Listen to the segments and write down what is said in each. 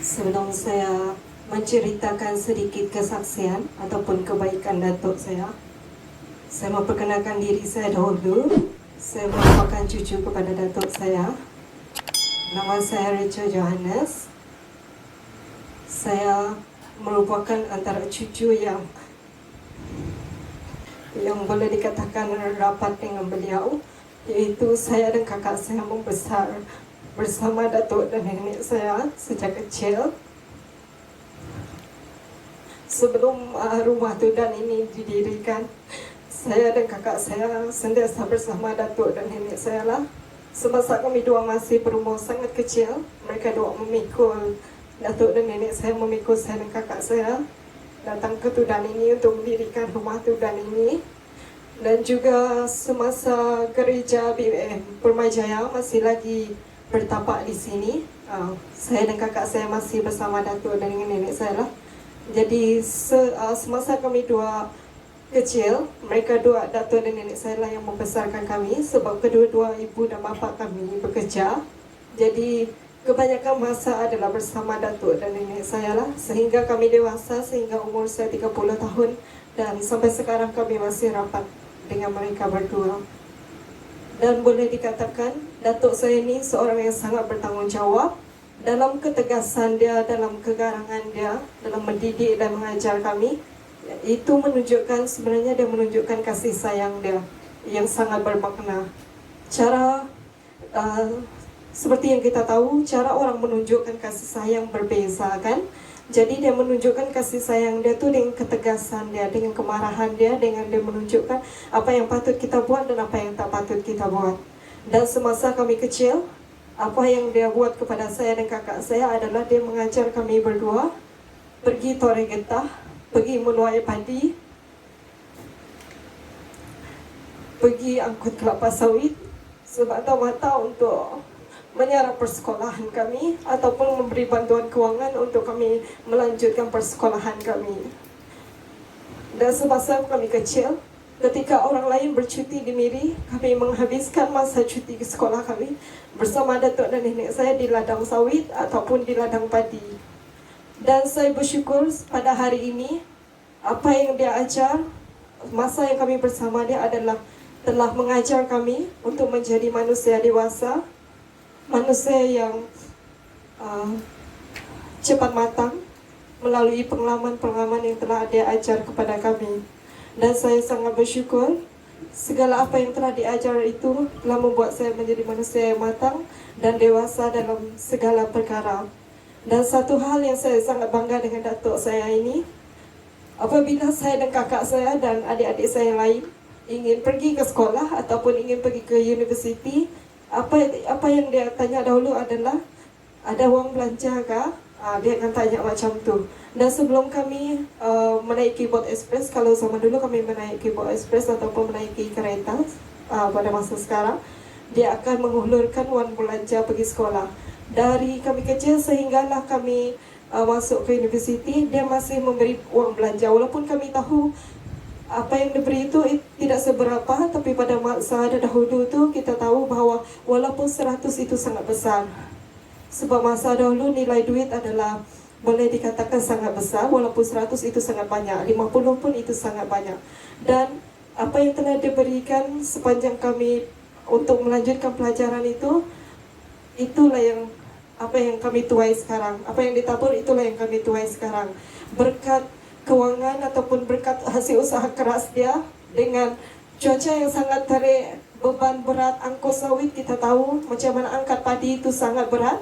Sebelum saya menceritakan sedikit kesaksian ataupun kebaikan datuk saya memperkenalkan diri saya dahulu. Saya merupakan cucu kepada datuk saya. Nama saya Rachel Johannes. Saya merupakan antara cucu yang boleh dikatakan rapat dengan beliau, iaitu saya dan kakak saya membesar bersama datuk dan nenek saya sejak kecil. Sebelum rumah Tudan ini didirikan, saya dan kakak saya sentiasa bersama datuk dan nenek saya lah. Semasa kami dua masih berumur sangat kecil, mereka dua memikul, datuk dan nenek saya memikul saya dan kakak saya datang ke Tudan ini untuk mendirikan rumah Tudan ini. Dan juga semasa gereja BBM Permajaya masih lagi bertapak di sini, saya dan kakak saya masih bersama datuk dan nenek saya lah. Jadi semasa kami dua kecil, mereka dua, datuk dan nenek saya lah yang membesarkan kami, sebab kedua-dua ibu dan bapa kami bekerja. Jadi kebanyakan masa adalah bersama datuk dan nenek saya lah, sehingga kami dewasa, sehingga umur saya 30 tahun, dan sampai sekarang kami masih rapat dengan mereka berdua. Dan boleh dikatakan datuk saya ini seorang yang sangat bertanggungjawab dalam ketegasan dia, dalam kegarangan dia, dalam mendidik dan mengajar kami. Itu menunjukkan, sebenarnya dia menunjukkan kasih sayang dia yang sangat bermakna. Seperti yang kita tahu, cara orang menunjukkan kasih sayang berbeza kan. Jadi dia menunjukkan kasih sayang dia tu dengan ketegasan dia, dengan kemarahan dia, dengan dia menunjukkan apa yang patut kita buat dan apa yang tak patut kita buat. Dan semasa kami kecil, apa yang dia buat kepada saya dan kakak saya adalah dia mengajar kami berdua pergi toreh getah, pergi menuai padi, pergi angkut kelapa sawit semata-mata untuk menyarap persekolahan kami ataupun memberi bantuan kewangan untuk kami melanjutkan persekolahan kami. Dan semasa kami kecil, ketika orang lain bercuti di Miri, kami menghabiskan masa cuti ke sekolah kami bersama datuk dan nenek saya di ladang sawit ataupun di ladang padi. Dan saya bersyukur pada hari ini, apa yang dia ajar, masa yang kami bersama dia adalah telah mengajar kami untuk menjadi manusia dewasa, manusia yang cepat matang melalui pengalaman-pengalaman yang telah dia ajar kepada kami. Dan saya sangat bersyukur segala apa yang telah diajar itu telah membuat saya menjadi manusia yang matang dan dewasa dalam segala perkara. Dan satu hal yang saya sangat bangga dengan datuk saya ini, apabila saya dan kakak saya dan adik-adik saya yang lain ingin pergi ke sekolah ataupun ingin pergi ke universiti, apa yang dia tanya dahulu adalah, ada wang belanja kah? Dia akan tanya macam tu. Dan sebelum kami menaiki bot ekspres, kalau zaman dulu kami menaiki bot ekspres ataupun menaiki kereta, pada masa sekarang dia akan menghulurkan wang belanja pergi sekolah. Dari kami kecil sehinggalah kami masuk ke universiti, dia masih memberi wang belanja. Walaupun kami tahu apa yang diberi itu tidak seberapa, tapi pada masa dahulu itu kita tahu bahawa walaupun 100 itu sangat besar. Sebab masa dahulu nilai duit adalah boleh dikatakan sangat besar, walaupun 100 itu sangat banyak, 50 pun itu sangat banyak. Dan apa yang telah diberikan sepanjang kami untuk melanjutkan pelajaran itu, itulah yang apa yang kami tuai sekarang. Apa yang ditabur itulah yang kami tuai sekarang. Berkat kewangan ataupun berkat hasil usaha keras dia, dengan cuaca yang sangat terik, beban berat angkut sawit, kita tahu macam mana angkat padi itu sangat berat,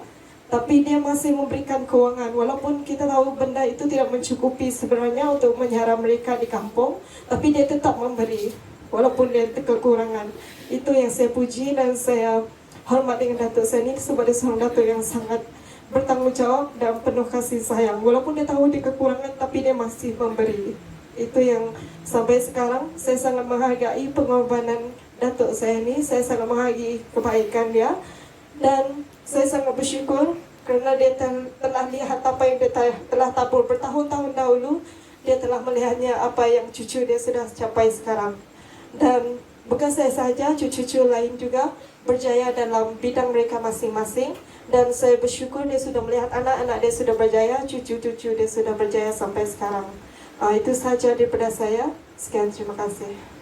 tapi dia masih memberikan kewangan. Walaupun kita tahu benda itu tidak mencukupi sebenarnya untuk menyara mereka di kampung, tapi dia tetap memberi walaupun dia kekurangan. Itu yang saya puji dan saya hormat dengan datuk saya ini sebagai seorang datuk yang sangat bertanggungjawab dan penuh kasih sayang. Walaupun dia tahu dia kekurangan, tapi dia masih memberi. Itu yang sampai sekarang saya sangat menghargai pengorbanan datuk saya ini. Saya sangat menghargai kebaikan dia, dan saya sangat bersyukur kerana dia telah lihat apa yang dia telah tabur bertahun-tahun dahulu. Dia telah melihatnya apa yang cucu dia sudah capai sekarang. Dan Bukan saya sahaja, cucu-cucu lain juga berjaya dalam bidang mereka masing-masing. Dan saya bersyukur dia sudah melihat anak-anak dia sudah berjaya, cucu-cucu dia sudah berjaya sampai sekarang. Itu sahaja daripada saya. Sekian, terima kasih.